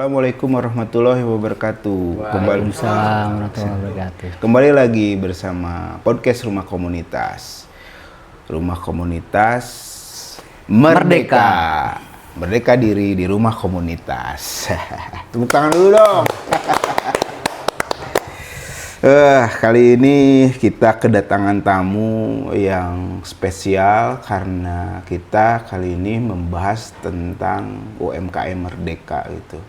Assalamualaikum warahmatullahi wabarakatuh. Waalaikumsalam warahmatullahi wabarakatuh. Kembali lagi bersama podcast Rumah Komunitas. Rumah Komunitas Merdeka. Merdeka diri di rumah komunitas. Tepuk tangan dulu dong. Kali ini kita kedatangan tamu yang spesial karena kita kali ini membahas tentang UMKM Merdeka gitu.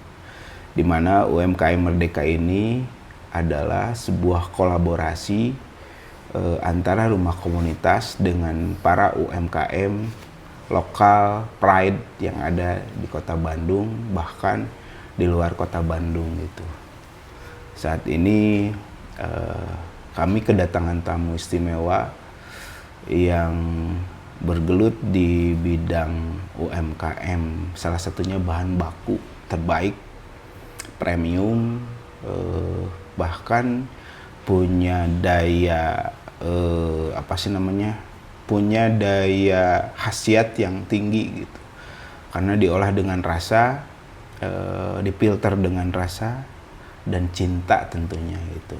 Dimana UMKM Merdeka ini adalah sebuah kolaborasi antara rumah komunitas dengan para UMKM lokal pride yang ada di Kota Bandung, bahkan di luar Kota Bandung gitu. Saat ini kami kedatangan tamu istimewa yang bergelut di bidang UMKM, salah satunya bahan baku terbaik, premium, bahkan punya daya punya daya khasiat yang tinggi gitu, karena diolah dengan rasa, difilter dengan rasa dan cinta tentunya gitu.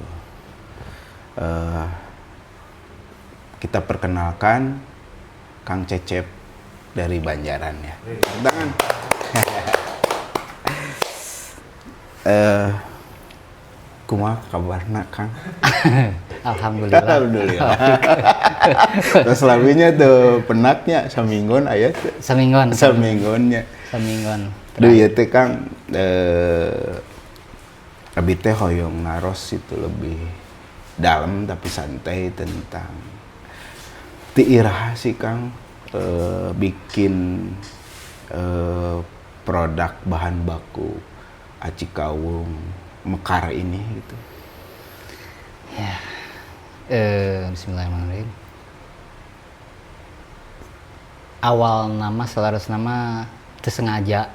Kita perkenalkan Kang Cecep dari Banjaran ya. Tangan. Kumaha kabarna Kang? Alhamdulillah. Alhamdulillah. Terus lagunya tuh penatnya saminggon aya teh. Saminggonnya. Saminggon. Duh ieu teh Kang abi teh hoyong naros itu lebih dalam tapi santai tentang ti iraha sih Kang bikin produk bahan baku aci kawung mekar ini gitu. Ya. Bismillahirrahmanirrahim. Awal nama selaras nama tersengaja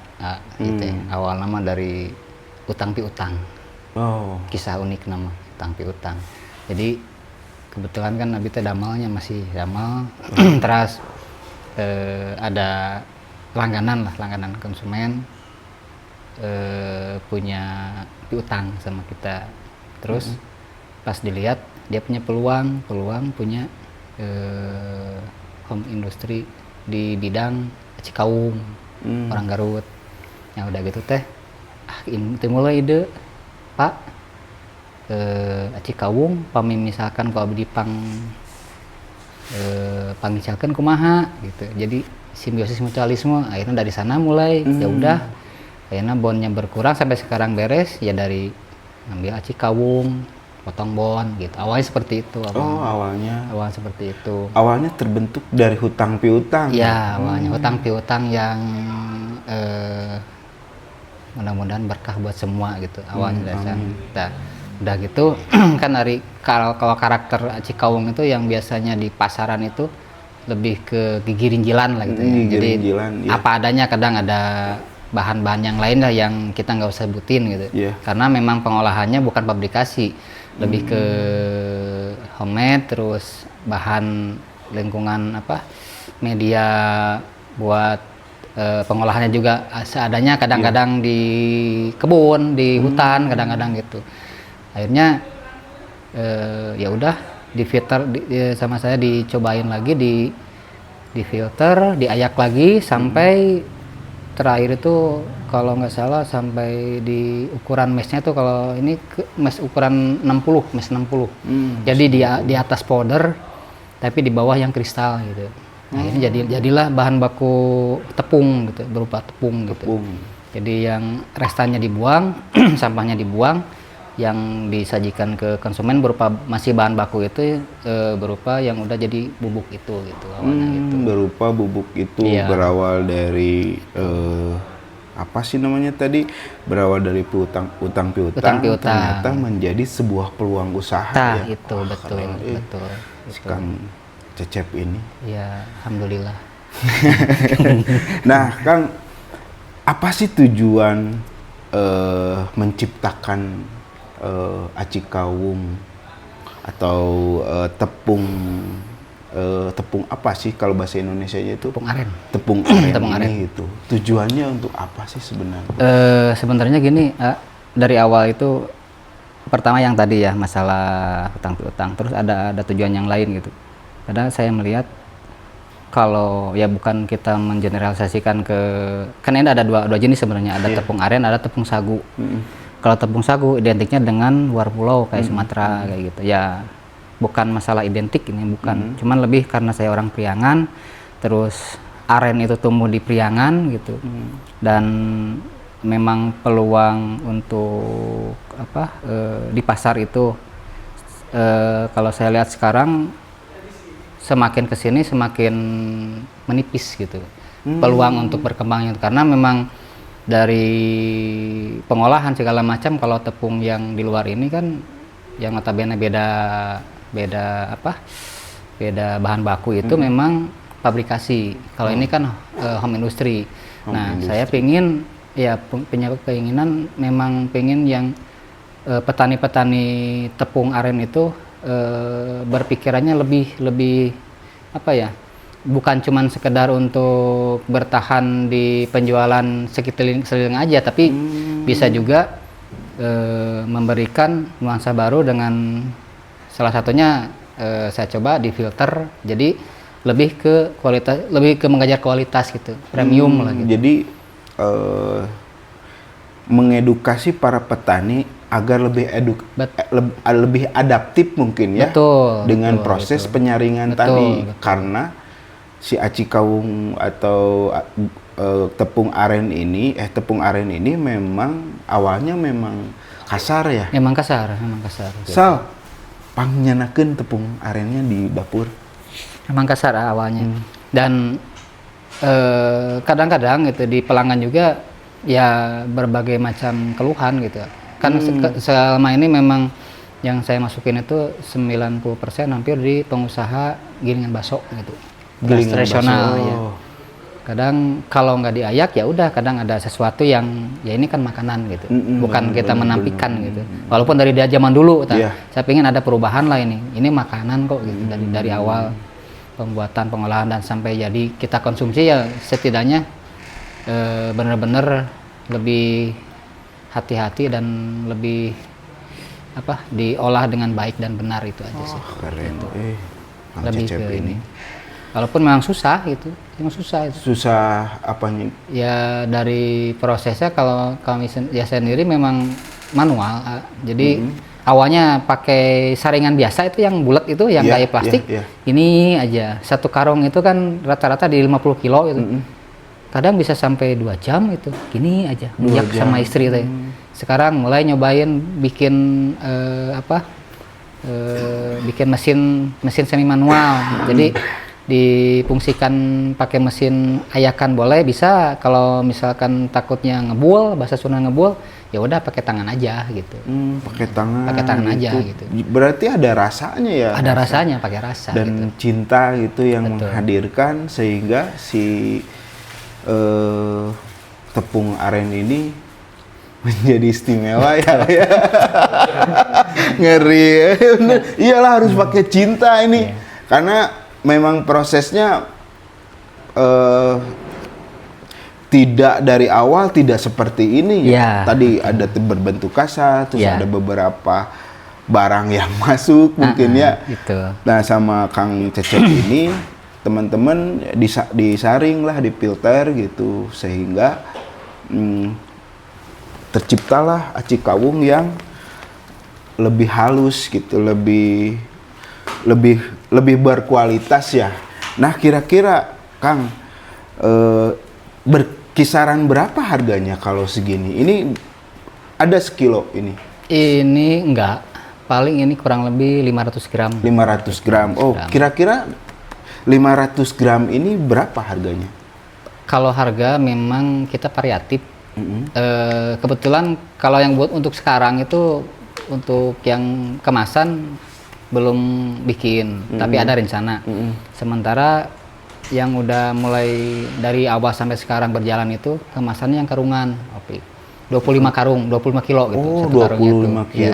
gitu ya. Awal nama dari utang piutang. Oh, Kisah unik nama utang piutang. Jadi kebetulan kan Nabi teh damalnya masih damal. Terus ada langganan konsumen punya piutang sama kita. Terus pas dilihat dia punya peluang punya home industry di bidang aci kawung, orang Garut. Yang udah gitu teh ini mulai ide Pak aci kawung pami misalkan kalau dipang pangicakeun kumaha gitu. Jadi simbiosis mutualisme akhirnya dari sana mulai ya udah akhirnya bonnya berkurang sampai sekarang beres ya dari ngambil aci kawung, potong bon gitu. Awalnya seperti itu. Awalnya seperti itu. Awalnya terbentuk dari hutang piutang. Ya, awalnya hutang piutang yang mudah-mudahan berkah buat semua gitu. Awalnya dari sana. Nah, udah gitu kan dari kalau karakter aci kawung itu yang biasanya di pasaran itu lebih ke gigi rinjilan lah gitu ya. Jadi apa adanya, kadang ada bahan-bahan yang lain lah yang kita nggak usah sebutin gitu. Karena memang pengolahannya bukan pabrikasi, lebih ke homemade, terus bahan lingkungan media buat pengolahannya juga seadanya, kadang-kadang di kebun, di hutan, kadang-kadang gitu. Akhirnya ya udah di filter sama saya, dicobain lagi, di filter, diayak lagi sampai terakhir itu kalau nggak salah sampai di ukuran mesnya tuh, kalau ini mes ukuran 60, mes 60. Jadi di atas powder tapi di bawah yang kristal gitu. Nah, ini jadilah bahan baku tepung gitu, berupa tepung gitu. Jadi yang restannya dibuang, sampahnya dibuang, yang disajikan ke konsumen berupa masih bahan baku itu berupa yang udah jadi bubuk itu gitu awalnya gitu. Berupa bubuk itu berawal dari apa sih namanya tadi? Berawal dari utang piutang ternyata menjadi sebuah peluang usaha ya. Itu betul. Kang Cecep ini. Ya, alhamdulillah. Nah, Kang, apa sih tujuan menciptakan aci kawung atau tepung tepung apa sih kalau bahasa Indonesianya itu? Tepung aren. Tepung aren Tepung aren. ini gitu. Tujuannya untuk apa sih sebenarnya? Sebenarnya gini, dari awal itu pertama yang tadi ya masalah hutang piutang, terus ada tujuan yang lain gitu. Kadang saya melihat kalau ya bukan kita mengeneralisasikan kan ini ada dua jenis sebenarnya, ada tepung aren, ada tepung sagu. Kalau tepung sagu identiknya dengan luar pulau kayak Sumatera kayak gitu. Ya bukan masalah identik ini, bukan. Cuman lebih karena saya orang Priangan, terus aren itu tumbuh di Priangan gitu. Dan memang peluang untuk di pasar itu kalau saya lihat sekarang semakin kesini semakin menipis gitu. Peluang untuk berkembangnya karena memang dari pengolahan segala macam, kalau tepung yang di luar ini kan yang notabene beda bahan baku itu memang pabrikasi. Kalau ini kan home industry. Saya pengen punya keinginan memang pengen yang petani-petani tepung aren itu berpikirannya lebih bukan cuman sekedar untuk bertahan di penjualan sekitar aja, tapi bisa juga memberikan nuansa baru dengan salah satunya saya coba di filter, jadi lebih ke kualitas, lebih ke mengejar kualitas gitu, premium lah gitu. Jadi mengedukasi para petani agar lebih adaptif mungkin ya. Dengan proses penyaringan tadi. Karena si aci kawung atau tepung aren ini memang awalnya memang kasar ya. Memang kasar. Gitu. Sal, pangnyenakeun tepung arennya di dapur. Memang kasar awalnya. Dan kadang-kadang gitu di pelanggan juga ya berbagai macam keluhan gitu. Kan selama ini memang yang saya masukin itu 90% hampir di pengusaha gilingan bakso gitu. Gilingan tradisional ya. Kadang kalau nggak diayak ya udah, kadang ada sesuatu yang ya ini kan makanan gitu. Bukan kita menampilkan gitu. Walaupun dari zaman dulu saya pengen ada perubahan lah ini. Ini makanan kok gitu dari awal pembuatan, pengolahan dan sampai jadi kita konsumsi ya setidaknya benar-benar lebih hati-hati dan lebih diolah dengan baik dan benar, itu aja sih. Keren. Gitu. Lebih ke ini. Walaupun memang susah gitu, memang susah itu. Susah apanya? Ya dari prosesnya kalau kami sendiri memang manual. Jadi awalnya pakai saringan biasa itu yang bulat itu, yang kayak plastik. Ini aja satu karung itu kan rata-rata di 50 kilo gitu. Kadang bisa sampai 2 jam itu, gini aja minyak sama istri teh. Sekarang mulai nyobain bikin bikin mesin semi manual. Jadi difungsikan pakai mesin ayakan boleh, bisa. Kalau misalkan takutnya ngebul, bahasa Sunda ngebul, ya udah pakai tangan aja gitu. Pakai tangan aja gitu. Berarti ada rasanya ya? Ada rasanya, pakai rasa. Dan gitu. Cinta gitu yang menghadirkan sehingga si tepung aren ini menjadi istimewa ya. Ngeri. Iyalah harus pakai cinta ini. Karena memang prosesnya tidak dari awal tidak seperti ini ya. Tadi ada berbentuk kasar, terus ada beberapa barang yang masuk mungkin ya. Gitu. Nah sama Kang Cecep ini teman-teman disaring lah, difilter gitu, sehingga terciptalah aci kawung yang lebih halus gitu, lebih berkualitas ya. Nah kira-kira Kang berkisaran berapa harganya kalau segini? Ini ada sekilo ini? Ini enggak, paling ini kurang lebih 500 gram. 500 gram. Oh, kira-kira 500 gram ini berapa harganya? Kalau harga memang kita variatif. Kebetulan kalau yang buat untuk sekarang itu, untuk yang kemasan belum bikin, tapi ada rencana. Sementara yang udah mulai dari awal sampai sekarang berjalan itu kemasannya yang karungan, 25 karung, 25 kilo gitu. Oh, satu 25 kilo. Ya,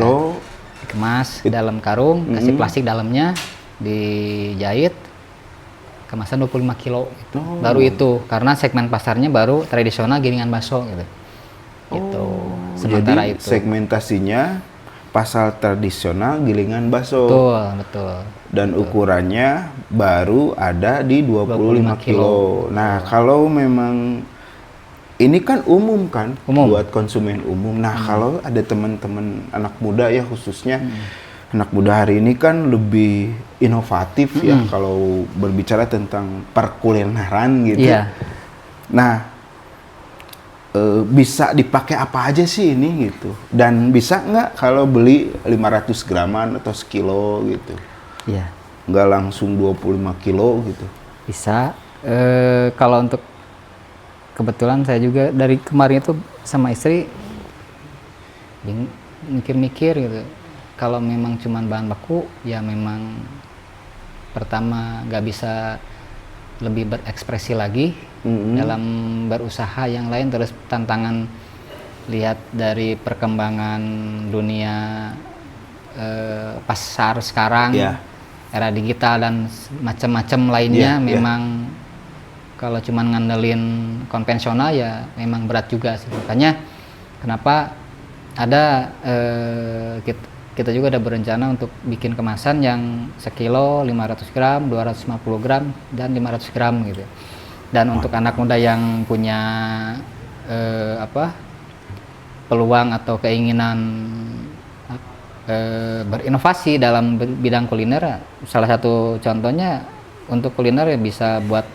dikemas dalam karung, kasih plastik dalamnya, dijahit, kemasan 25 kilo gitu. Baru itu karena segmen pasarnya baru tradisional gilingan bakso gitu. Gitu. Sementara Jadi itu. segmentasinya pasar tradisional gilingan bakso. Betul. Dan ukurannya baru ada di 25 kilo. Nah, kalau memang ini kan umum kan buat konsumen umum. Nah, kalau ada teman-teman anak muda ya khususnya anak muda hari ini kan lebih inovatif ya kalau berbicara tentang perkulineran gitu. Iya. Nah, bisa dipakai apa aja sih ini gitu. Dan bisa nggak kalau beli 500 graman atau sekilo gitu. Iya. Nggak langsung 25 kilo gitu. Bisa. Kalau untuk kebetulan saya juga dari kemarin itu sama istri mikir-mikir gitu. Kalau memang cuman bahan baku ya memang pertama nggak bisa lebih berekspresi lagi dalam berusaha yang lain, terus tantangan lihat dari perkembangan dunia pasar sekarang, era digital dan macam-macam lainnya memang kalau cuman ngandelin konvensional ya memang berat juga sih. Makanya kenapa ada kita juga ada berencana untuk bikin kemasan yang sekilo, 500 gram, 250 gram, dan 500 gram gitu. Dan untuk anak muda yang punya peluang atau keinginan berinovasi dalam bidang kuliner, salah satu contohnya untuk kuliner ya bisa buat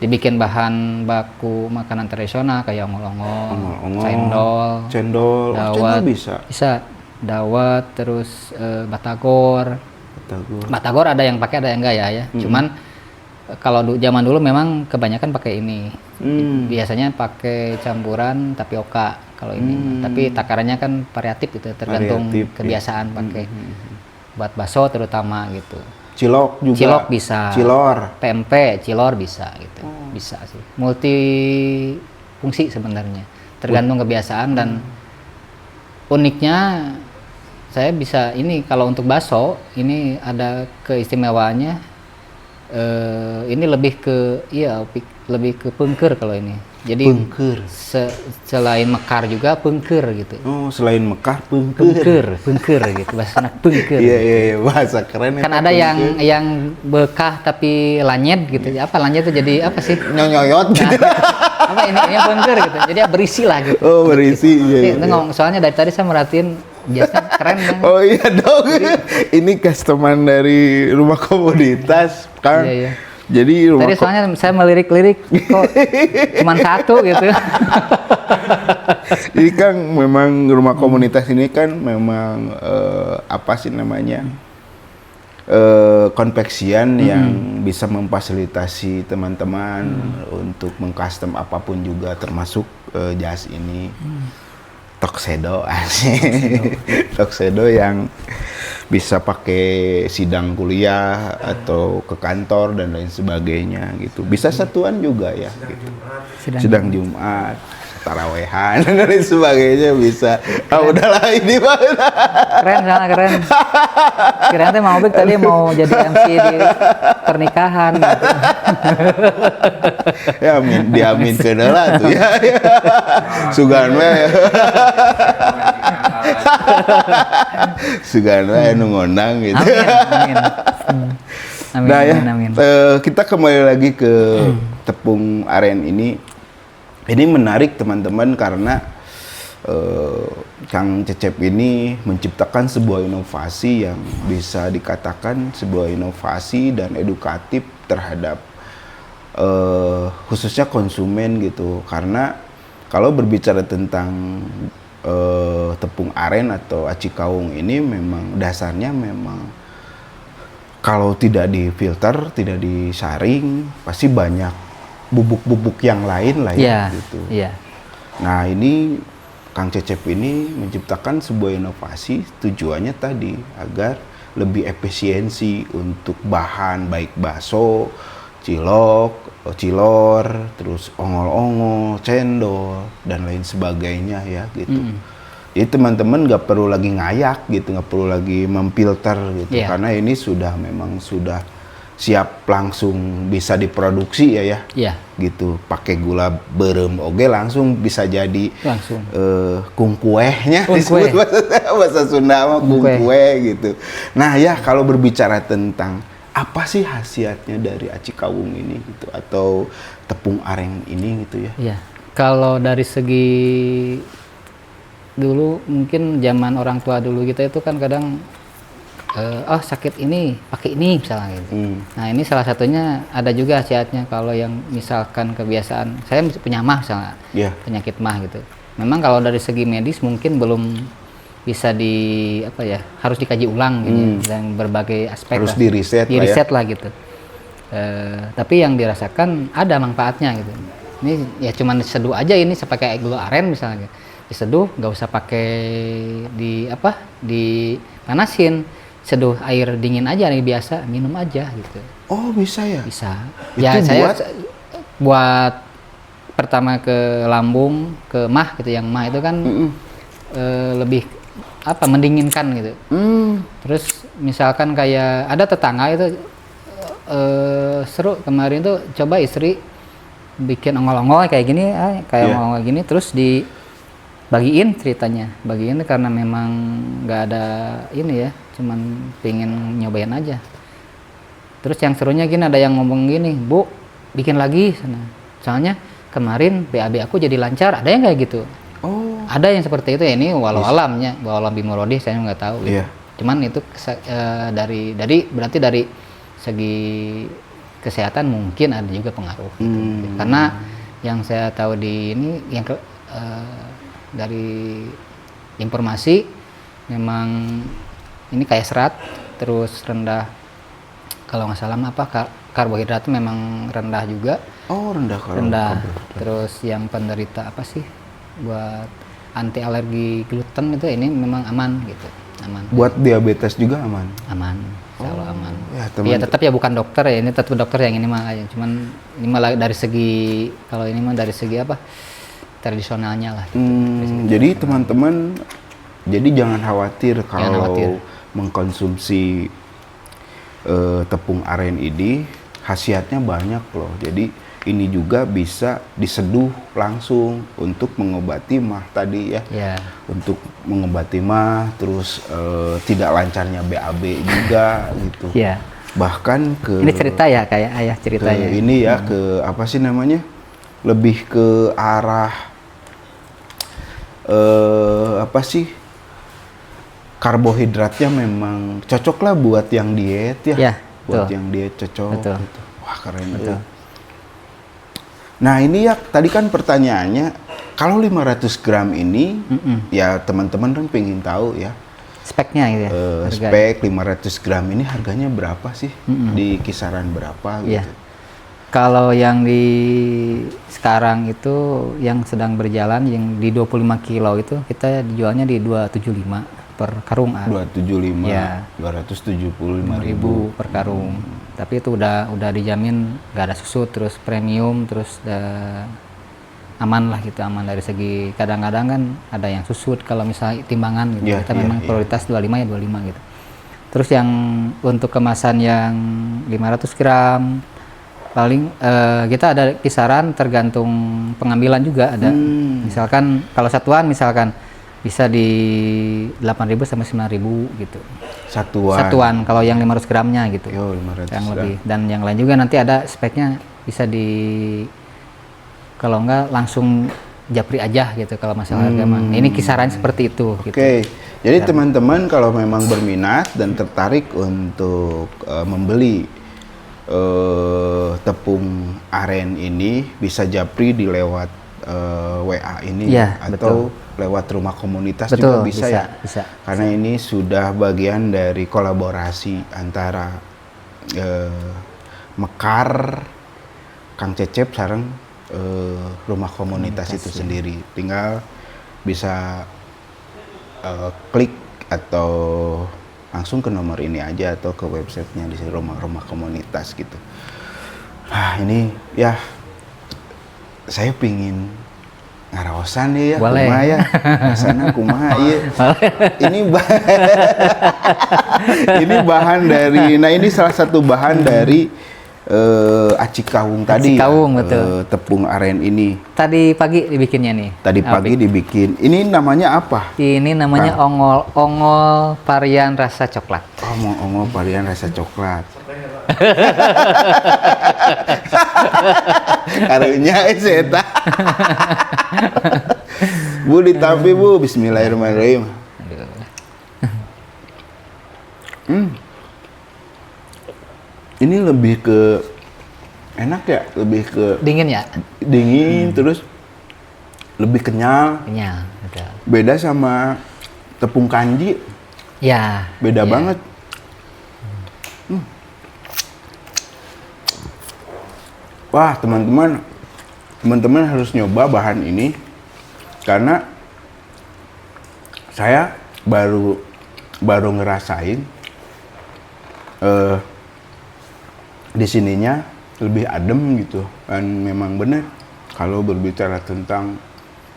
dibikin bahan baku makanan tradisional kayak ongol-ongol, cendol, dawet, bisa dawet, terus batagor ada yang pakai ada yang enggak ya. Cuman kalau zaman dulu memang kebanyakan pakai ini. Biasanya pakai campuran tapioka kalau ini. Tapi takarannya kan variatif gitu, tergantung kebiasaan pakai. Buat bakso terutama gitu. Cilok juga. Cilok bisa. Cilor. PMP, cilor bisa gitu. Bisa sih. Multi fungsi sebenarnya. Tergantung kebiasaan dan uniknya saya bisa ini kalau untuk bakso ini ada keistimewaannya, ini lebih ke pengker kalau ini. Jadi pengker. Selain mekar juga pengker gitu. Oh, selain mekar pengker gitu bahasa anak pengker. Iya, bahasa keren. Kan ada yang bekah tapi lanyet gitu. Apa lanyet itu jadi apa sih? Nyoyot gitu. Apa ini pengker gitu. Jadi berisi lah gitu. Oh, berisi. Iya. Soalnya dari tadi saya merhatiin jasnya keren kan? Oh iya dong. Ini customer dari rumah komoditas kan. Iya. Jadi tadi soalnya saya melirik-lirik kok cuman satu gitu. Jadi kan memang rumah komunitas ini kan memang apa sih namanya konveksian yang bisa memfasilitasi teman-teman untuk mengcustom apapun juga termasuk jas ini. Tuxedo yang bisa pakai sidang kuliah atau ke kantor dan lain sebagainya gitu. Bisa satuan juga ya gitu. Sidang Jumat, tarawehan dan lain sebagainya bisa. Udahlah ini mah. Keren. Kira-kira mau tadi mau jadi MC di pernikahan gitu. Ya diamin ke lah tuh ya. Sugan we. Sugan we nu ngundang gitu. Amin. Kita kembali lagi ke tepung aren ini. Ini menarik teman-teman karena Kang Cecep ini menciptakan sebuah inovasi yang bisa dikatakan sebuah inovasi dan edukatif terhadap khususnya konsumen gitu. Karena kalau berbicara tentang tepung aren atau aci kawung ini memang dasarnya memang kalau tidak difilter, tidak disaring, pasti banyak bubuk-bubuk yang lain lah ya gitu. Iya. Nah ini Kang Cecep ini menciptakan sebuah inovasi tujuannya tadi agar lebih efisiensi untuk bahan baik bakso, cilor, terus ongol-ongol, cendol dan lain sebagainya ya gitu. Jadi teman-teman nggak perlu lagi ngayak gitu, nggak perlu lagi memfilter gitu karena ini sudah memang sudah siap langsung bisa diproduksi ya Iya, gitu, pakai gula berem oge langsung bisa jadi langsung. kungkuehnya Kungkueh. disebut bahasa Sunda mah Kungkueh. kungkueh gitu. Nah ya, kalau berbicara tentang apa sih khasiatnya dari aci kawung ini gitu, atau tepung aren ini gitu ya? Iya. Kalau dari segi dulu mungkin zaman orang tua dulu kita itu kan kadang oh sakit ini pakai ini misalnya gitu. Nah ini salah satunya ada juga khasiatnya kalau yang misalkan kebiasaan saya punya mah misalnya Iya. penyakit mah gitu. Memang kalau dari segi medis mungkin belum bisa di apa ya, harus dikaji ulang gitu dan berbagai aspek Harus lah. diriset lah ya. Diriset lah gitu. Tapi yang dirasakan ada manfaatnya gitu. Ini ya cuman diseduh aja, ini sepakai gula aren misalnya, diseduh nggak usah pakai dipanasin, seduh air dingin aja nih biasa, minum aja gitu. Oh bisa ya? Bisa. Itu Ya saya buat? buat pertama ke lambung, ke mah gitu, yang mah itu kan lebih apa, mendinginkan gitu. Terus misalkan kayak ada tetangga itu seru kemarin tuh, coba istri bikin ongol-ongol kayak gini, kayak Iya. ongol gini, terus dibagiin ceritanya, bagiin karena memang nggak ada ini ya, cuman pengen nyobain aja. Terus yang serunya gini, ada yang ngomong gini, Bu bikin lagi sana, soalnya kemarin BAB aku jadi lancar, ada yang kayak gitu. Oh Ada yang seperti itu ya, ini walau alamnya, walau alam bimorodi saya nggak tahu gitu. Iya. Cuman itu dari berarti dari segi kesehatan mungkin ada juga pengaruh gitu. Karena yang saya tahu di ini yang dari informasi memang ini kayak serat, terus rendah, kalau nggak salah apa karbohidrat memang rendah juga. Oh rendah kalau Rendah. karbohidrat. Terus yang penderita apa sih buat anti alergi gluten itu, ini memang aman gitu, aman. Buat diabetes juga aman. Aman, selalu aman. Ya, Iya tetap ya, bukan dokter ya, ini tetap dokter yang ini mah, cuman ini malah dari segi, kalau ini mah dari segi apa, tradisionalnya lah gitu. Jadi teman-teman, jadi jangan khawatir kalau khawatir. mengkonsumsi tepung aren ini, khasiatnya banyak loh. Jadi ini juga bisa diseduh langsung untuk mengobati mah tadi ya. Ya, Untuk mengobati mah, terus tidak lancarnya BAB juga gitu. ya. Bahkan ke Ini cerita ya, kayak ayah ke ceritanya. ini ya, ke apa sih namanya? Lebih ke arah apa sih? Karbohidratnya memang cocok lah buat yang diet ya. Ya, Buat betul. yang diet cocok. Betul. Gitu. Wah keren Betul. Nah ini ya, tadi kan pertanyaannya, kalau 500 gram ini, ya teman-teman kan pengen tahu ya, Speknya gitu ya. harga. spek 500 gram ini harganya berapa sih? Di kisaran berapa Iya. gitu? Kalau yang di sekarang itu yang sedang berjalan yang di 25 kilo itu kita dijualnya di 275 per karung. 275, Ya. 275.000. Per karung. Tapi itu udah dijamin nggak ada susut, terus premium, terus aman lah gitu, aman dari segi, kadang-kadang kan ada yang susut kalau misalnya timbangan gitu. Iya, Kita iya, memang iya. prioritas 25 ya 25 gitu. Terus yang untuk kemasan yang 500 gram paling kita ada kisaran tergantung pengambilan juga ada. Misalkan kalau satuan misalkan bisa di 8.000 sampai 9.000 gitu. Satuan kalau yang 500 gramnya gitu. Yo, 500 Yang gram. lebih, dan yang lain juga nanti ada speknya, bisa di, kalau enggak langsung japri aja gitu kalau masalah harga mah. Ini kisaran seperti itu gitu. Oke, jadi teman-teman kalau memang berminat dan tertarik untuk membeli tepung aren ini, bisa japri di lewat WA ini Iya, atau lewat rumah komunitas juga Betul, bisa ya. bisa. Karena ini sudah bagian dari kolaborasi antara Mekar, Kang Cecep sareng rumah komunitas itu sendiri. Tinggal bisa klik atau langsung ke nomor ini aja atau ke websitenya di rumah komunitas gitu. Nah ini ya, saya pingin ngaraosan ya, Boleh. kumaha ya, rasana kumaha ieu. Ini bahan dari, nah ini salah satu bahan dari aci kawung tadi. Aci kawung, betul. Tepung aren ini. Tadi pagi dibikinnya nih. Tadi pagi dibikin. Ini namanya apa? Ini namanya ongol varian rasa coklat. Oh, ongol varian rasa coklat. Karunya eta. Bu ditampi Bu, bismillahirrahmanirrahim. Ini lebih ke enak ya, lebih ke Dingin ya? dingin, terus lebih kenyal. Kenyal, betul. Beda sama tepung kanji, Ya. beda ya. banget. Wah, teman-teman harus nyoba bahan ini karena saya baru ngerasain di sininya lebih adem gitu, dan memang benar kalau berbicara tentang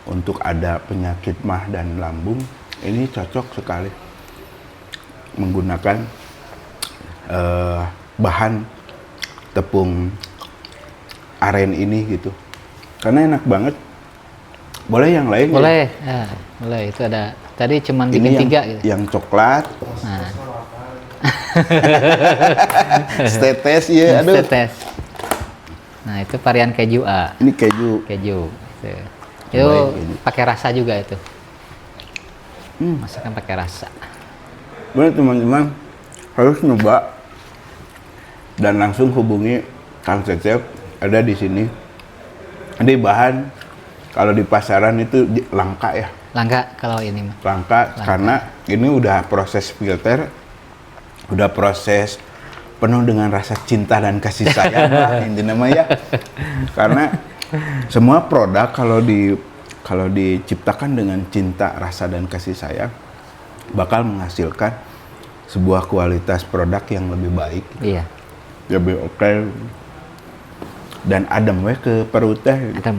untuk ada penyakit mah dan lambung, ini cocok sekali menggunakan bahan tepung aren ini gitu, karena enak banget. Boleh yang lain? Boleh, ya? boleh. Itu ada tadi cuman Ini bikin 3 gitu. yang coklat. Nah. Stetes ya, aduh. Tetes. Nah, itu varian keju A. Ini keju. Keju. Itu Cobain keju. pakai rasa juga itu. Masakan pakai rasa. Boleh teman-teman harus nyoba dan langsung hubungi Kang Cecep, ada di sini. Ini bahan kalau di pasaran itu langka ya. Langka kalau ini mah. Langka karena ini udah proses filter, udah proses penuh dengan rasa cinta dan kasih sayang lah intinya mah ya. Karena semua produk kalau diciptakan dengan cinta, rasa dan kasih sayang bakal menghasilkan sebuah kualitas produk yang lebih baik. Iya. Lebih oke. Dan adem we ke perut teh. Adem.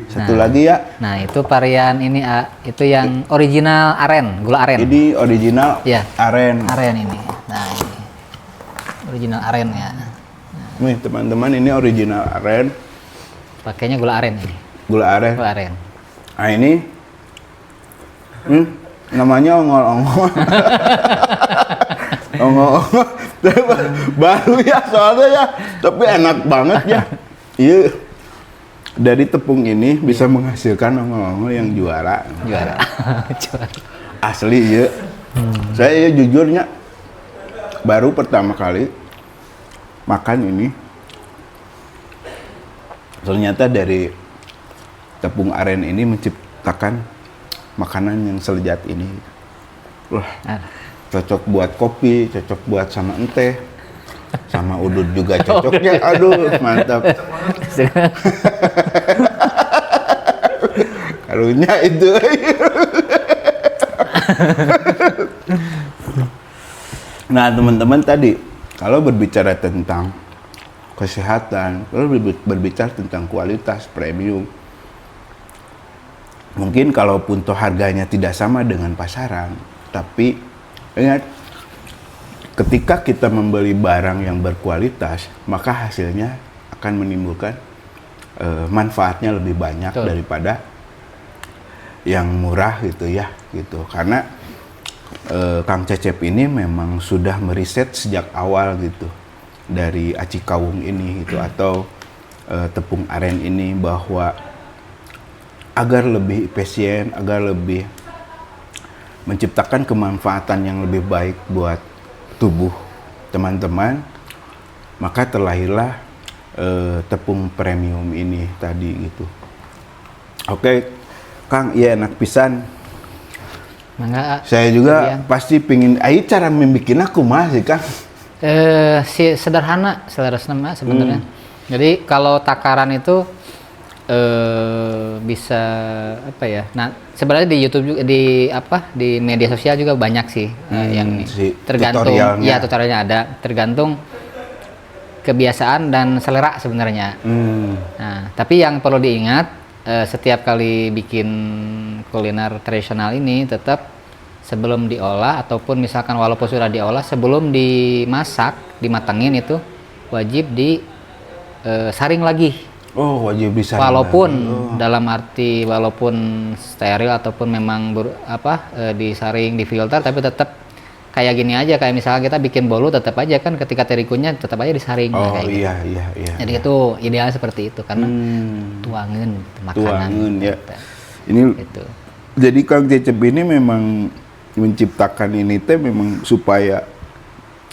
Satu lagi ya. Nah, itu varian ini itu yang original aren, gula aren. Ini original Ya. aren. Aren ini. Nah, ini. Original aren ya. Nih teman-teman, ini original aren. Pakainya gula aren ini. Gula aren. Gula aren. Nah ini namanya ongol-ongol. Ongol-ongol. Baru ya soalnya ya, tapi enak banget ya. Iya. Dari tepung ini bisa menghasilkan ongol-ongol yang juara. Juara. Juara. Asli ya. Saya ya jujurnya baru pertama kali makan ini. Ternyata dari tepung aren ini menciptakan makanan yang selezat ini. Wah, cocok buat kopi, cocok buat sama teh, sama udut juga cocoknya. Aduh, mantap. Karunya itu. Nah, teman-teman tadi kalau berbicara tentang kesehatan, kalau berbicara tentang kualitas premium, mungkin kalaupun toh harganya tidak sama dengan pasaran, tapi ingat, ketika kita membeli barang yang berkualitas, maka hasilnya akan menimbulkan manfaatnya lebih banyak. Betul. Daripada yang murah gitu ya, gitu. Karena Kang Cecep ini memang sudah meriset sejak awal gitu dari aci kawung ini gitu, atau tepung aren ini, bahwa agar lebih efisien, agar lebih menciptakan kemanfaatan yang lebih baik buat tubuh teman-teman, maka terlahirlah tepung premium ini tadi gitu. Oke, Kang, iya enak pisan. Mangga. Saya juga pasti pingin. Ayo cara membikin aku mah sih, Kang. Sederhana sebenarnya. Jadi kalau takaran itu bisa apa ya? Nah, sebenarnya di YouTube juga, di media sosial juga banyak sih yang si tergantung tutorialnya. ya, tutorialnya ada, tergantung kebiasaan dan selera sebenarnya. Nah, tapi yang perlu diingat setiap kali bikin kuliner tradisional ini tetap sebelum diolah ataupun misalkan walaupun sudah diolah sebelum dimasak dimatangin itu wajib disaring lagi. Oh, wajib disaring. Walaupun lagi. dalam arti walaupun steril ataupun memang disaring, difilter, tapi tetap kayak gini aja, kayak misalnya kita bikin bolu tetap aja kan ketika terikunya tetap aja disaring. Oh kayak iya, gitu. iya. Jadi itu ideal seperti itu karena tuangan makanan. Tuangan ya. Gitu. Ini Gitu. jadi Kang Cecep ini memang menciptakan ini teh memang supaya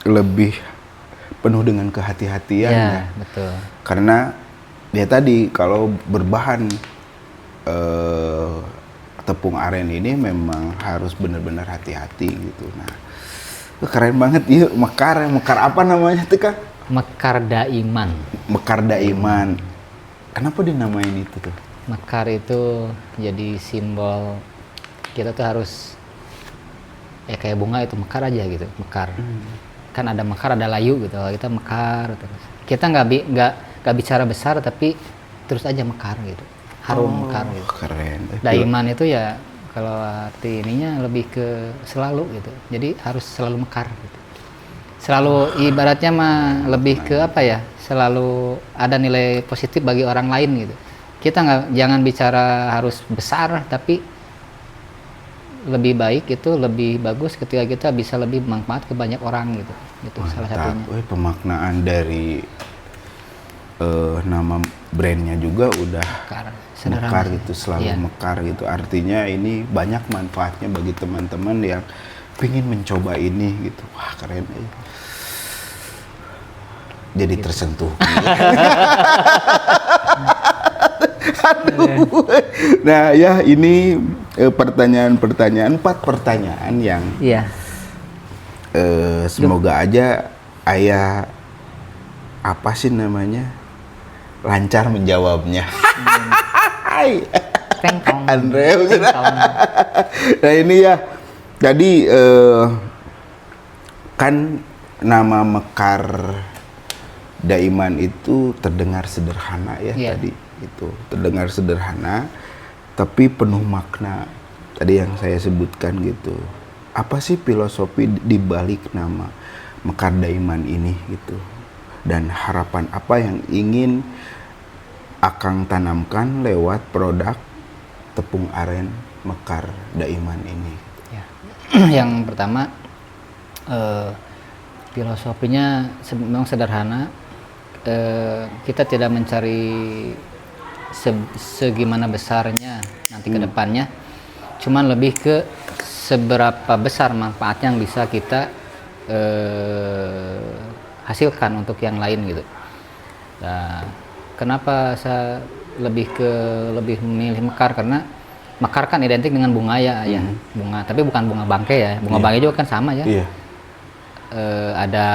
lebih penuh dengan kehati-hatian ya. Betul. Karena ya tadi kalau berbahan tepung aren ini memang harus benar-benar hati-hati gitu. Nah, keren banget ya mekar apa namanya tuh Kang? Mekar Daiman. Mekar Daiman. Kenapa dinamain itu tuh? Mekar itu jadi simbol kita tuh harus kayak bunga itu mekar aja gitu, mekar. Kan ada mekar, ada layu gitu. Kita mekar terus. Kita nggak bicara besar tapi terus aja mekar gitu. Harum mekar gitu. Keren. Daiman itu ya kalau arti ininya lebih ke selalu gitu. Jadi harus selalu mekar gitu. Selalu ibaratnya mah lebih ke apa ya? Selalu ada nilai positif bagi orang lain gitu. Kita jangan bicara harus besar tapi lebih baik itu lebih bagus ketika kita bisa lebih bermanfaat ke banyak orang gitu. Itu salah satunya. Pemaknaan dari nama brandnya juga udah mekar gitu, selalu mekar gitu. Artinya ini banyak manfaatnya bagi teman-teman yang pingin mencoba ini gitu. Wah keren ya. Jadi gitu. Tersentuh. Aduh. Nah ya ini pertanyaan 4 pertanyaan yang semoga aja Ayah apa sih namanya lancar menjawabnya. Andre. Nah ini ya jadi kan nama Mekar Daiman itu terdengar sederhana ya tadi itu terdengar sederhana tapi penuh makna tadi yang saya sebutkan gitu. Apa sih filosofi di balik nama Mekar Daiman ini gitu, dan harapan apa yang ingin Akang tanamkan lewat produk tepung aren Mekar Daiman ini ya. Yang pertama filosofinya memang sederhana. Kita tidak mencari segimana besarnya nanti ke depannya, cuman lebih ke seberapa besar manfaatnya yang bisa kita hasilkan untuk yang lain gitu. Nah, kenapa saya lebih memilih mekar, karena mekar kan identik dengan bunga ya, bunga, tapi bukan bunga bangkai ya, bunga bangkai juga kan sama ya. Ada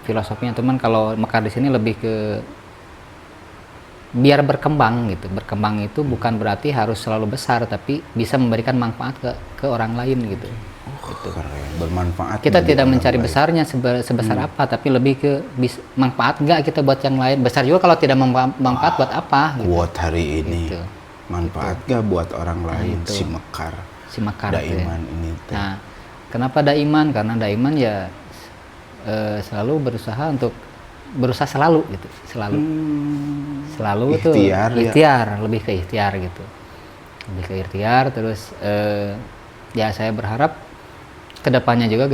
filosofinya teman. Kalau mekar di sini lebih ke biar berkembang gitu. Berkembang itu bukan berarti harus selalu besar, tapi bisa memberikan manfaat ke orang lain gitu. Gitu. Keren, bermanfaat. Kita tidak mencari besarnya sebesar apa, tapi lebih ke manfaat nggak kita buat yang lain. Besar juga kalau tidak manfaat buat apa? Gitu. Buat hari ini, gitu. Manfaat nggak buat orang lain, gitu. Si Mekar Daiman ya. ini. Nah, kenapa Daiman? Karena Daiman ya selalu berusaha selalu gitu, selalu ikhtiar, tuh ikhtiar ya. Lebih ke ikhtiar gitu, lebih ke ikhtiar. Terus ya saya berharap kedepannya juga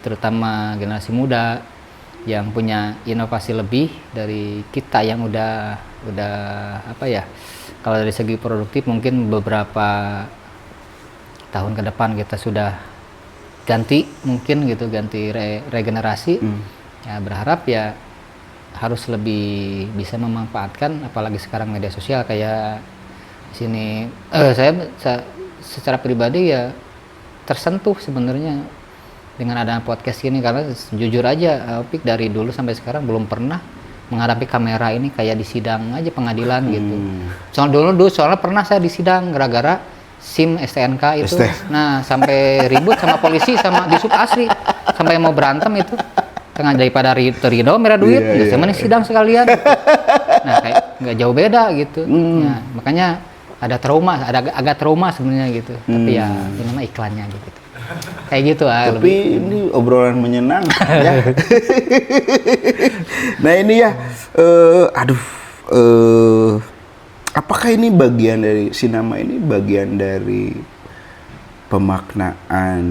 terutama generasi muda yang punya inovasi lebih dari kita yang udah apa ya, kalau dari segi produktif mungkin beberapa tahun ke depan kita sudah ganti regenerasi. Ya berharap ya harus lebih bisa memanfaatkan, apalagi sekarang media sosial kayak sini. Saya secara pribadi ya tersentuh sebenarnya dengan adanya podcast ini, karena jujur aja Opik dari dulu sampai sekarang belum pernah menghadapi kamera ini kayak di sidang aja pengadilan gitu. Soalnya pernah saya di sidang gara-gara SIM STNK itu. Nah, sampai ribut sama polisi sama di sub asri sampai mau berantem itu. Tengah daripada Ridho merah duit, saya mana sidang sekalian. Nah, kayak nggak jauh beda gitu. Ya, makanya ada trauma, agak trauma sebenarnya gitu. Tapi ya ini nama iklannya gitu. Kayak gitu Tapi lebih. ini obrolan menyenangkan ya. Nah ini ya, apakah ini bagian dari sinema ini bagian dari pemaknaan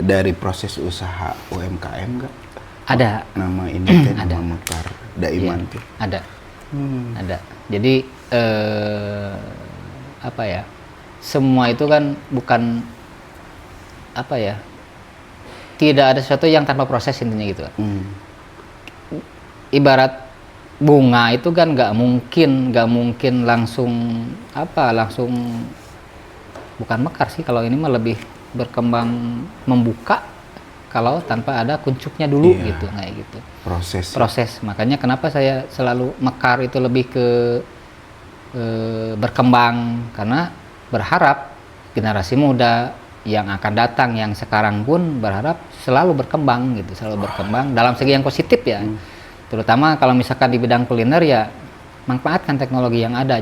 dari proses usaha UMKM nggak? Ada. Nama ini kan Ada. nama Mekar Daiman Iya, tuh. ada. Ada. Jadi apa ya? Semua itu kan bukan apa ya? Tidak ada sesuatu yang tanpa proses intinya gitu. Ibarat bunga itu kan nggak mungkin langsung bukan mekar sih, kalau ini mah lebih berkembang membuka kalau tanpa ada kuncupnya dulu gitu, kayak gitu. Proses. Makanya kenapa saya selalu mekar itu lebih ke berkembang, karena berharap generasi muda yang akan datang, yang sekarang pun berharap selalu berkembang gitu, selalu berkembang dalam segi yang positif ya. Terutama kalau misalkan di bidang kuliner ya manfaatkan teknologi yang ada,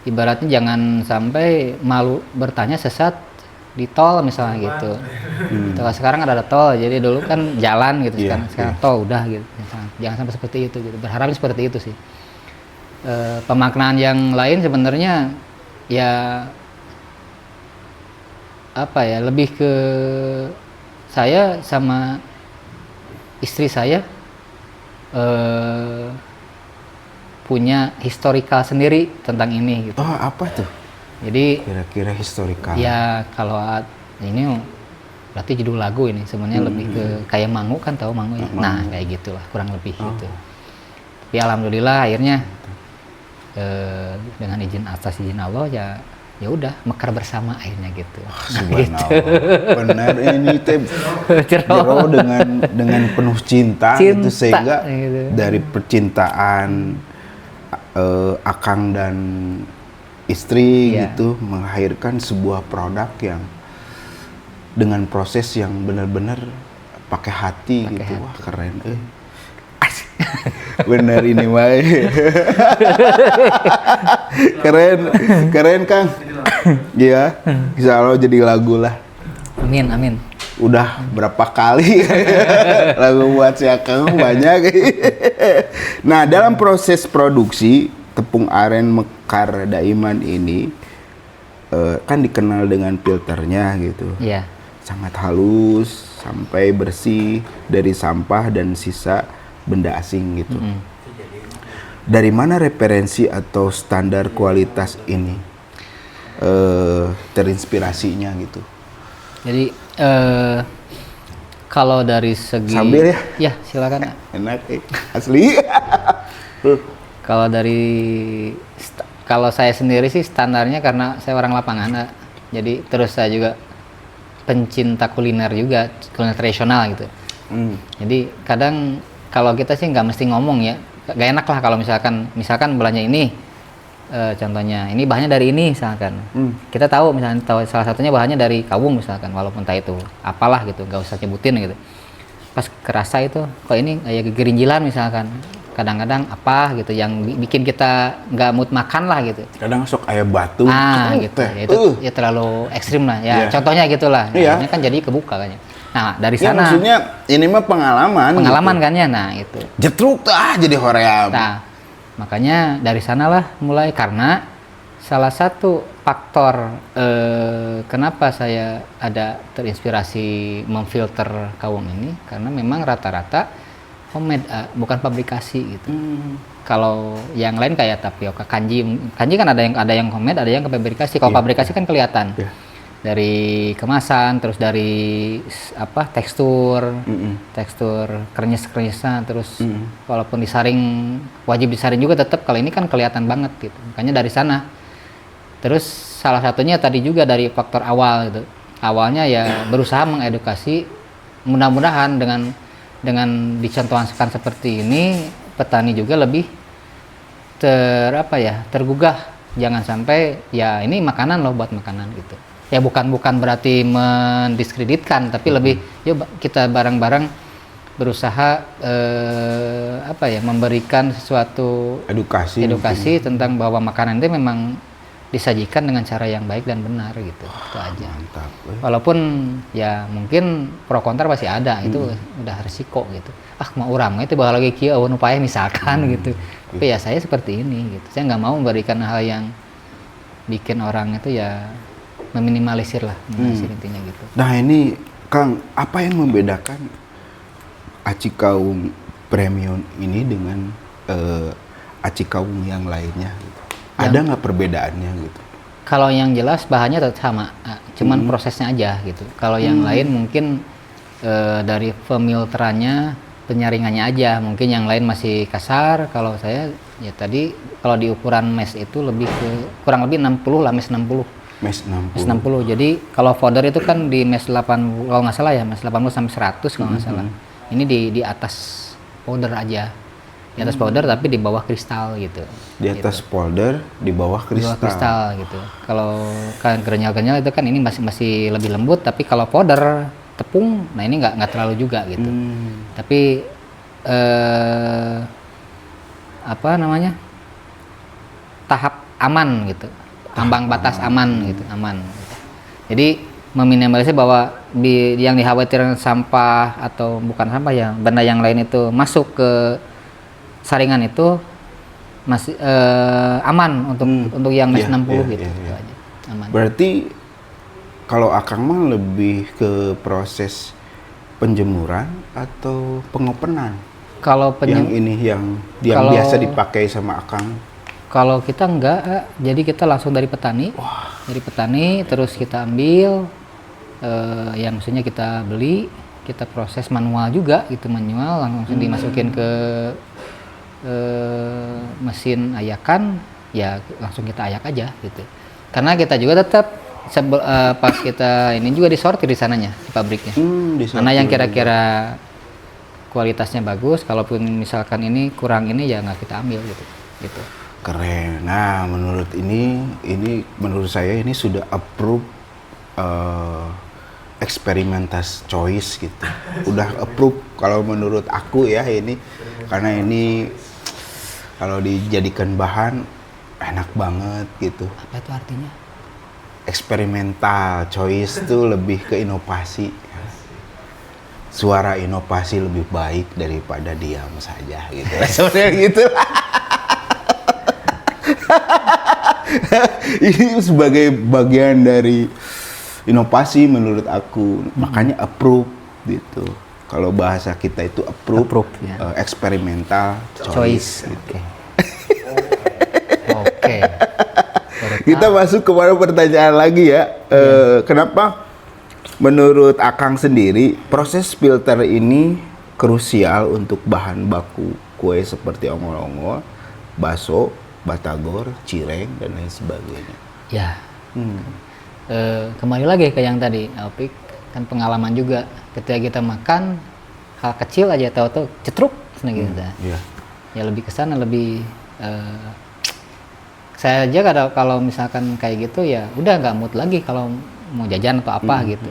ibaratnya jangan sampai malu bertanya sesat di tol misalnya gitu. Kalau sekarang ada tol, jadi dulu kan jalan gitu, sekarang tol udah gitu. Jangan sampai seperti itu gitu. Berharapnya seperti itu sih. Pemaknaan yang lain sebenarnya ya apa ya, lebih ke saya sama istri saya punya historical sendiri tentang ini gitu. Oh, apa tuh? Jadi Kira-kira historical. ya kalau ini berarti judul lagu ini sebenarnya lebih ke kayak Mangu, kan tahu Mangu ya? Nah kayak gitulah kurang lebih gitu. Tapi alhamdulillah akhirnya dengan atas izin Allah ya udah mekar bersama akhirnya gitu. Subhanallah. Benar ini teh jero dengan penuh cinta gitu, sehingga gitu. dari percintaan akang dan istri gitu melahirkan sebuah produk yang dengan proses yang benar-benar pakai hati gitu. Wah keren bener ini mah. keren Kang. Iya, insya Allah jadi lagu lah. Amin. Udah berapa kali lagu buat si Akang banyak. Nah, dalam proses produksi tepung aren Mekar Daiman ini kan dikenal dengan filternya gitu. Iya. Sangat halus sampai bersih dari sampah dan sisa benda asing gitu. Dari mana referensi atau standar kualitas ini terinspirasinya gitu? Jadi kalau dari segi sambil ya silakan. Enak asli. Kalau saya sendiri sih standarnya, karena saya orang lapangan, jadi terus saya juga pencinta kuliner juga, kuliner tradisional gitu. Jadi kadang kalau kita sih nggak mesti ngomong ya, gak enak lah kalau misalkan belanja ini, contohnya ini bahannya dari ini misalkan, kita tahu salah satunya bahannya dari kawung misalkan, walaupun entah itu apalah gitu, nggak usah nyebutin gitu. Pas kerasa itu kok ini kayak gerinjilan misalkan, kadang-kadang apa gitu yang bikin kita nggak mood makan lah gitu. Kadang sok aya batu. Gitu. Ya, itu ya terlalu ekstrim lah. Ya contohnya gitulah. Ini kan jadi kebuka kayaknya. Nah dari sana. Maksudnya ini mah pengalaman gitu. Kan ya. Nah itu. Jetruk jadi hoream. Nah makanya dari sanalah mulai, karena salah satu faktor kenapa saya ada terinspirasi memfilter kawung ini, karena memang rata-rata homemade, bukan pabrikasi gitu. Kalau yang lain kayak tapioka, kanji kan ada yang homemade, ada yang ke pabrikasi. Kalau pabrikasi kan kelihatan dari kemasan, terus dari tekstur krenyes-krenyesnya, terus walaupun disaring, wajib disaring juga tetap. Kalau ini kan kelihatan banget gitu. Makanya dari sana. Terus salah satunya tadi juga dari faktor awal gitu. Awalnya ya berusaha mengedukasi, mudah-mudahan dengan dicontohkan seperti ini, petani juga lebih tergugah, jangan sampai ya ini makanan loh, buat makanan gitu. Ya bukan berarti mendiskreditkan, tapi lebih yuk kita bareng-bareng berusaha memberikan sesuatu edukasi tentang bahwa makanan itu memang disajikan dengan cara yang baik dan benar gitu. Itu aja. Mantap. Walaupun ya mungkin pro kontra pasti ada, itu udah resiko gitu. Mau orang itu bakal lagi kieu awan upaya misalkan gitu. Tapi ya saya seperti ini gitu. Saya nggak mau memberikan hal yang bikin orang itu ya meminimalisir intinya gitu. Nah ini Kang, apa yang membedakan aci kaung premium ini dengan aci kaung yang lainnya gitu? Ada nggak perbedaannya gitu? Kalau yang jelas bahannya tetap sama, cuman prosesnya aja gitu. Kalau yang lain mungkin dari pemilterannya, penyaringannya aja. Mungkin yang lain masih kasar. Kalau saya ya tadi kalau di ukuran mesh itu lebih ke kurang lebih 60 lah, mesh 60. Mesh 60. Mesh 60. Jadi kalau powder itu kan di mesh 80 kalau nggak salah ya, mesh 80 sampai 100 kalau nggak salah. Ini di atas powder aja. Di atas powder tapi di bawah kristal gitu. Di atas powder, di bawah kristal. Di bawah kristal gitu. Kalau kan kerenyal-kerenyal itu kan ini masih lebih lembut, tapi kalau powder tepung, nah ini nggak terlalu juga gitu. Tapi tahap aman gitu, ambang batas aman gitu, aman. Jadi meminimalisir bahwa yang dikhawatirkan sampah atau bukan sampah ya, benda yang lain itu masuk ke saringan itu masih aman untuk yang mesh 60 gitu. Itu aja. Aman. Berarti kalau Akang mah lebih ke proses penjemuran atau pengopenan? Kalau yang biasa dipakai sama Akang? Kalau kita enggak, jadi kita langsung dari petani. Dari petani terus kita ambil yang maksudnya kita beli, kita proses manual juga gitu, manual langsung dimasukin ke mesin ayakan, ya langsung kita ayak aja gitu. Karena kita juga tetap pas kita ini juga disortir di sananya, di pabriknya. Mana yang kira-kira kualitasnya bagus, kalaupun misalkan ini kurang ini ya nggak kita ambil gitu. Keren. Nah, menurut menurut saya ini sudah approve eksperimentas choice gitu. Udah approve kalau menurut aku ya ini, karena ini kalau dijadikan bahan enak banget gitu. Apa itu artinya? Eksperimental choice itu lebih ke inovasi. Suara inovasi lebih baik daripada diam saja gitu. Sebenarnya gitu. Ini sebagai bagian dari inovasi menurut aku, makanya approve gitu. Kalau bahasa kita itu approve ya. Eksperimental choice. Gitu. Oke. Kita masuk kepada pertanyaan lagi ya. Kenapa menurut Akang sendiri proses filter ini krusial untuk bahan baku kue seperti ongol-ongol, bakso, batagor, cireng dan lain sebagainya? Ya. Kembali lagi ke yang tadi, Alpik, kan pengalaman juga ketika kita makan hal kecil aja tahu-tahu cetruk gitu. Ya lebih ke sana, lebih saya aja kalau misalkan kayak gitu ya udah nggak mood lagi kalau mau jajan atau apa gitu.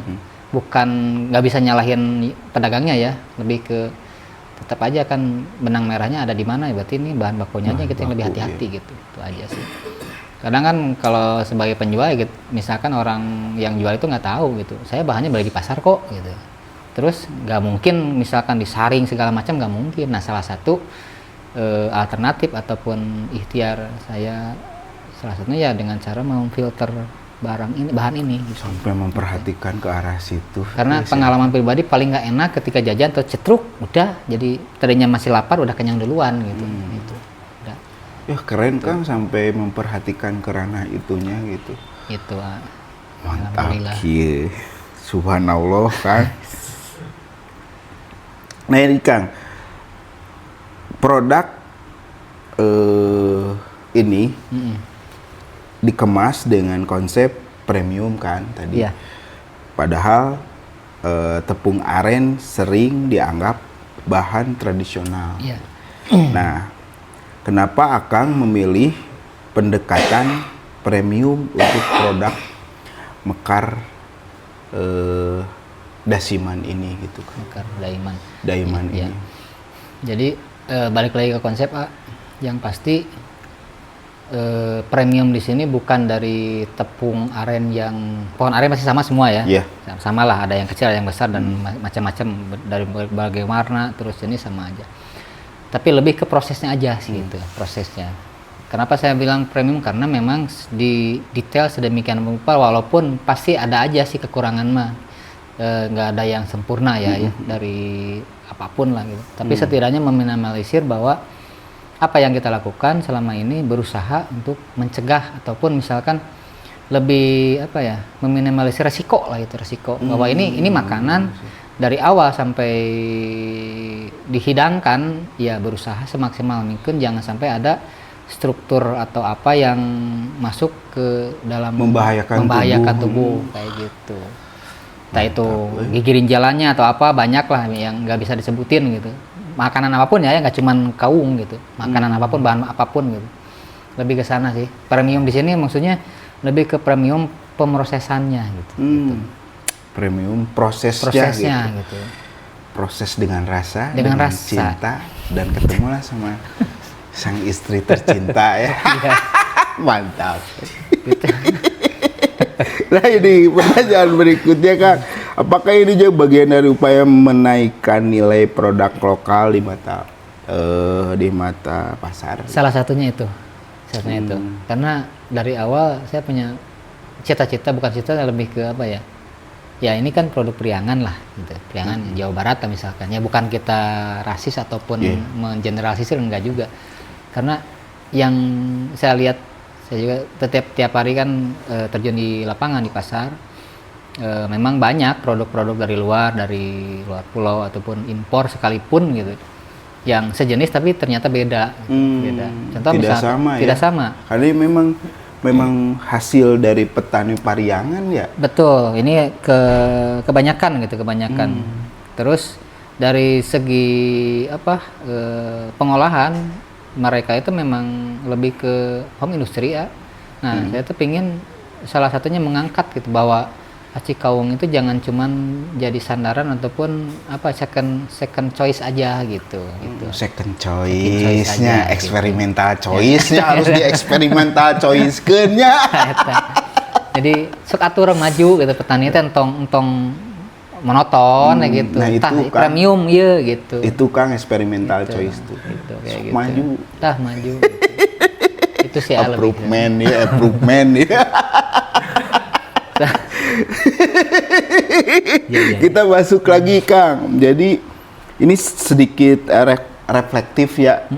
Bukan nggak bisa nyalahin pedagangnya ya, lebih ke tetap aja kan benang merahnya ada di mana ya, berarti ini bahan bakunya aja kita yang lebih hati-hati gitu. Itu aja sih. Kadang kan kalau sebagai penjual gitu, misalkan orang yang jual itu nggak tahu gitu, saya bahannya beli di pasar kok gitu. Terus nggak mungkin misalkan disaring segala macam, nggak mungkin. Nah, salah satu alternatif ataupun ikhtiar saya salah satunya ya dengan cara memfilter bahan ini gitu. Sampai memperhatikan ke arah situ. Karena pengalaman pribadi paling nggak enak ketika jajan atau cetruk udah jadi tadinya masih lapar udah kenyang duluan gitu. Gitu. Udah. Ya keren gitu. Kang sampai memperhatikan ke ranah itunya gitu. Itu. Mantap. Subhanallah Kang. Nah ini Kang, produk ini dikemas dengan konsep premium kan tadi. Iya. Padahal tepung aren sering dianggap bahan tradisional. Iya. Nah, kenapa Akang memilih pendekatan premium untuk produk mekar Dasiman ini gitu kan. Mekar Daiman. Daiman Iya. ini. Jadi balik lagi ke konsep yang pasti premium di sini bukan dari tepung aren yang pohon aren masih sama semua ya. Iya. Sama lah, ada yang kecil, ada yang besar dan macam-macam dari berbagai warna, terus ini sama aja. Tapi lebih ke prosesnya aja sih gitu, prosesnya. Kenapa saya bilang premium? Karena memang di detail sedemikian rupa, walaupun pasti ada aja sih kekurangan mah. Nggak ada yang sempurna ya dari apapun lah gitu. Tapi setidaknya meminimalisir bahwa apa yang kita lakukan selama ini berusaha untuk mencegah ataupun misalkan lebih meminimalisir resiko lah itu, resiko bahwa ini makanan dari awal sampai dihidangkan ya berusaha semaksimal mungkin jangan sampai ada struktur atau apa yang masuk ke dalam membahayakan tubuh kayak gitu. Entah itu gigirin jalannya atau apa, banyak lah yang nggak bisa disebutin gitu. Makanan apapun ya nggak cuman kaung gitu, makanan apapun, bahan apapun gitu, lebih ke sana sih. Premium di sini maksudnya lebih ke premium pemrosesannya gitu. Premium prosesnya gitu. Proses dengan rasa, dengan cinta, dan ketemulah sama sang istri tercinta ya. Mantap. Gitu. Nah ini pertanyaan berikutnya Kang, apakah ini juga bagian dari upaya menaikkan nilai produk lokal di mata pasar? Salah satunya itu, karena dari awal saya punya cita-cita, bukan cita lebih ke apa ya? Ya ini kan produk Priangan lah, gitu. Priangan Jawa Barat misalkan. Ya bukan kita rasis ataupun mengeneralisir, enggak juga. Karena yang saya lihat, saya juga tiap hari kan terjun di lapangan di pasar, memang banyak produk-produk dari luar pulau ataupun impor sekalipun gitu yang sejenis tapi ternyata beda. Contoh tidak sama karena memang hasil dari petani Pariangan ya. Betul, ini kebanyakan. Terus dari segi pengolahan mereka itu memang lebih ke home industry ya. Nah, saya tuh pingin salah satunya mengangkat gitu bahwa aci kawung itu jangan cuman jadi sandaran ataupun second choice aja gitu. Second choice-nya, eksperimental choice-nya harus dieksperimental choice-keunnya. Jadi sok atur maju gitu, petani itu entong monoton gitu. Nah, itu kan, premium ya gitu. Itu Kang eksperimental choice tuh. Kayak gitu. Maju. Maju. Itu sih improvement ya. Kita masuk lagi Kang. Jadi ini sedikit reflektif ya.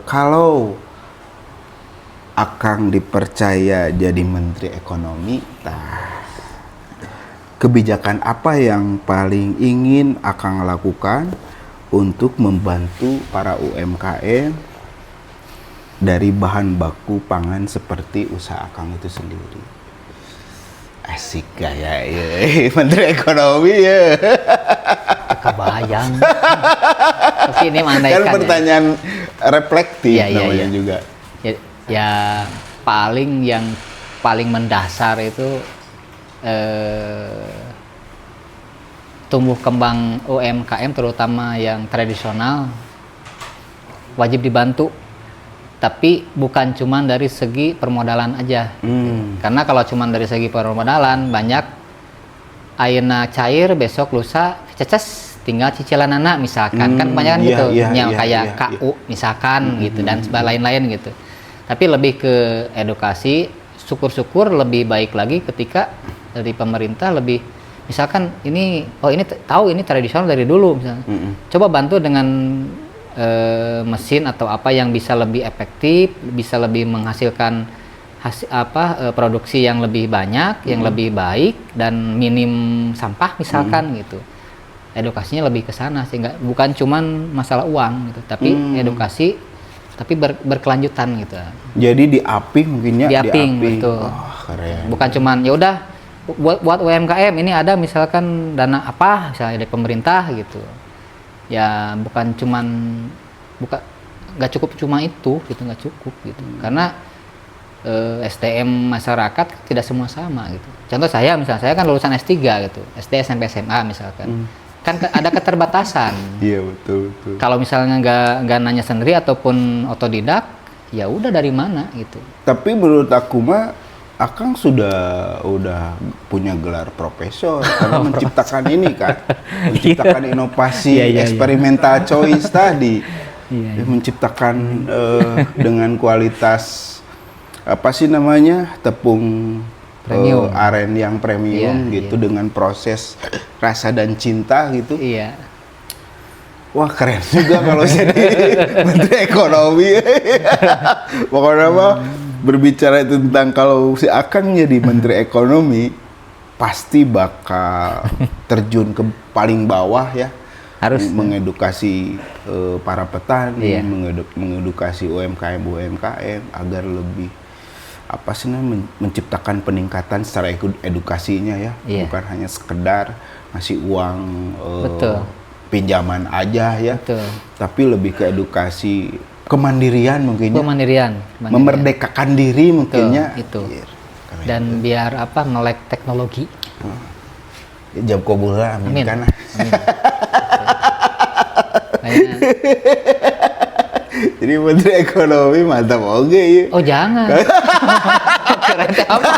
Kalau Akang dipercaya jadi Menteri Ekonomi, kebijakan apa yang paling ingin Akang lakukan untuk membantu para UMKM dari bahan baku pangan seperti usaha Akang itu sendiri? Asik gaya ya, Menteri Ekonomi ya. Kebayang. Tapi ini mandaikan kan pertanyaan reflektif namanya juga. Ya yang paling mendasar itu tumbuh kembang UMKM terutama yang tradisional wajib dibantu, tapi bukan cuma dari segi permodalan aja. Karena kalau cuma dari segi permodalan banyak ayeuna cair besok lusa ceces tinggal cicilan anak misalkan, kan kebanyakan gitu kayak KU misalkan gitu dan lain-lain gitu. Tapi lebih ke edukasi, syukur-syukur lebih baik lagi ketika dari pemerintah lebih misalkan ini tahu ini tradisional dari dulu misalnya. Coba bantu dengan mesin atau apa yang bisa lebih efektif, bisa lebih menghasilkan produksi yang lebih banyak, yang lebih baik dan minim sampah misalkan gitu. Edukasinya lebih ke sana sehingga bukan cuman masalah uang gitu, tapi edukasi tapi berkelanjutan gitu. Jadi diaping mungkinnya diaping betul. Keren. Bukan cuman ya udah buat UMKM ini ada misalkan dana apa misalnya dari pemerintah gitu. Ya bukan cuman nggak cukup cuma itu gitu, nggak cukup gitu. Karena SDM masyarakat tidak semua sama gitu. contoh saya misalnya, saya kan lulusan S3 gitu, SD, SMP, SMA misalkan. Kan ada keterbatasan. Iya, betul betul. Kalau misalnya nggak nanya sendiri ataupun otodidak, ya udah dari mana gitu. Tapi menurut aku mah Akang udah punya gelar profesor karena menciptakan ini kan, menciptakan inovasi eksperimental choice tadi. Iya. Menciptakan dengan kualitas apa sih namanya, tepung Premium. aren yang premium Iya, gitu, dengan proses rasa dan cinta gitu. Iya. Wah, keren juga kalau jadi Menteri Ekonomi. Pokoknya mah berbicara tentang kalau si Akang jadi Menteri Ekonomi pasti bakal terjun ke paling bawah ya. Harus Mengedukasi para petani, Iya. mengedukasi UMKM agar lebih apa sih namanya, menciptakan peningkatan secara edukasinya ya. Iya. Bukan hanya sekedar ngasih uang Betul. pinjaman aja ya. Betul. Tapi lebih ke edukasi kemandirian mungkin ya. Kemandirian. Memerdekakan diri mungkinnya. Itu. Iya, keren. Dan biar apa, melek teknologi. Ya, jab kabul lah, amin Amin. kan. Amin. Kayaknya, Jadi Menteri Ekonomi mantap oke ya. oh jangan. Keren teh apa?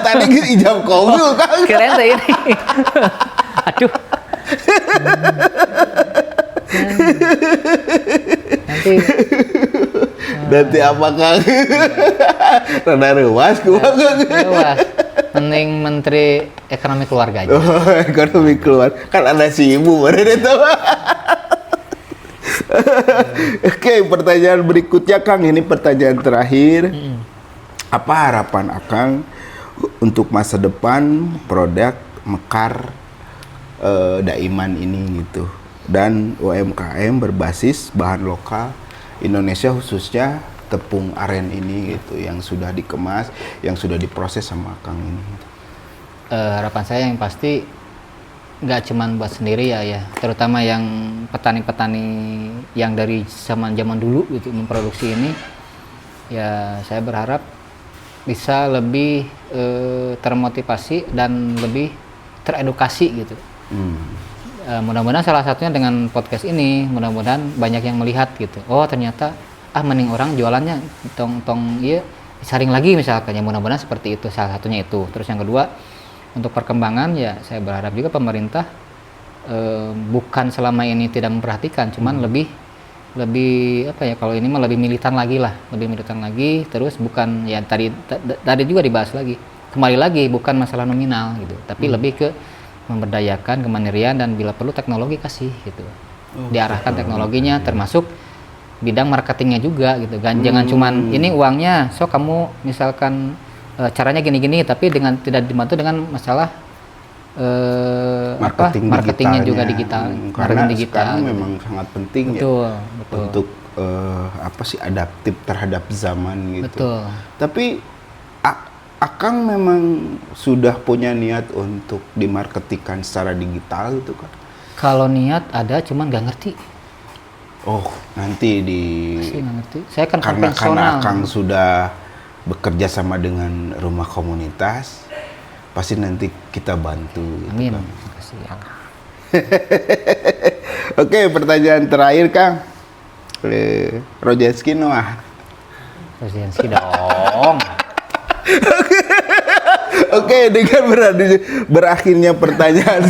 Tadi ijab kabul kan. Keren teh ini. Aduh. Nanti apakah rada ruas Dewas. Mending Menteri Ekonomi Keluarga aja. Ekonomi keluar kan ada si ibu baru itu. Oke, pertanyaan berikutnya Kang, ini pertanyaan terakhir. Apa harapan Akang untuk masa depan produk Mekar Daiman ini gitu, dan UMKM berbasis bahan lokal Indonesia, khususnya tepung aren ini gitu, yang sudah dikemas, yang sudah diproses sama Akang ini. Harapan saya yang pasti nggak cuman buat sendiri ya, terutama yang petani-petani yang dari zaman dulu gitu memproduksi ini, ya saya berharap bisa lebih termotivasi dan lebih teredukasi gitu. Mudah-mudahan salah satunya dengan podcast ini, mudah-mudahan banyak yang melihat gitu. Oh ternyata mending orang jualannya tong iya disaring lagi misalkan, ya mudah-mudahan seperti itu, salah satunya itu. Terus yang kedua, untuk perkembangan ya saya berharap juga pemerintah bukan selama ini tidak memperhatikan, cuman lebih apa ya, kalau ini mah lebih militan lagi lah, terus bukan ya tadi juga dibahas lagi, kembali lagi bukan masalah nominal gitu, tapi lebih ke memberdayakan kemandirian dan bila perlu teknologi kasih gitu. Diarahkan teknologinya, termasuk bidang marketingnya juga gitu kan. Jangan cuman ini uangnya, so kamu misalkan caranya gini-gini, tapi dengan tidak dibantu dengan masalah marketingnya juga digital. Karena digital sekarang gitu. memang sangat penting Betul. untuk apa sih, adaptif terhadap zaman gitu. Betul. Tapi Akang memang sudah punya niat untuk dimarketikan secara digital gitu kan? Kalau niat ada, cuman nggak ngerti. Oh, nanti Pasti nggak ngerti. Saya kan karena konvensional. Akang sudah bekerja sama dengan rumah komunitas, pasti nanti kita bantu. Gitu. Amin. Kan. Makasih ya. Oke, pertanyaan terakhir Kang. Rojetski Noah. Presidensi dong. Oke, dengan berakhirnya pertanyaan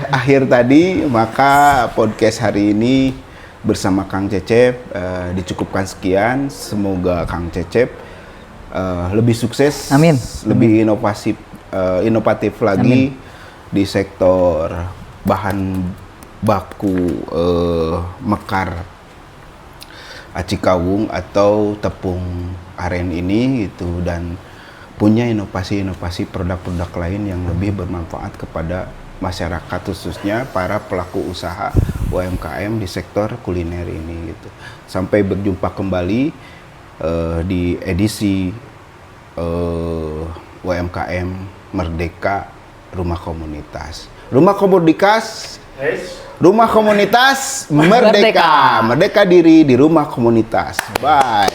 akhir tadi, maka podcast hari ini bersama Kang Cecep dicukupkan sekian. Semoga Kang Cecep lebih sukses, Amin. lebih inovatif lagi di sektor bahan baku mekar acikawung atau tepung aren ini gitu, dan punya inovasi-inovasi produk-produk lain yang lebih bermanfaat kepada masyarakat, khususnya para pelaku usaha UMKM di sektor kuliner ini gitu. Sampai berjumpa kembali di edisi UMKM Merdeka Rumah Komunitas. Rumah Komunitas Merdeka. Merdeka diri di rumah komunitas. Bye.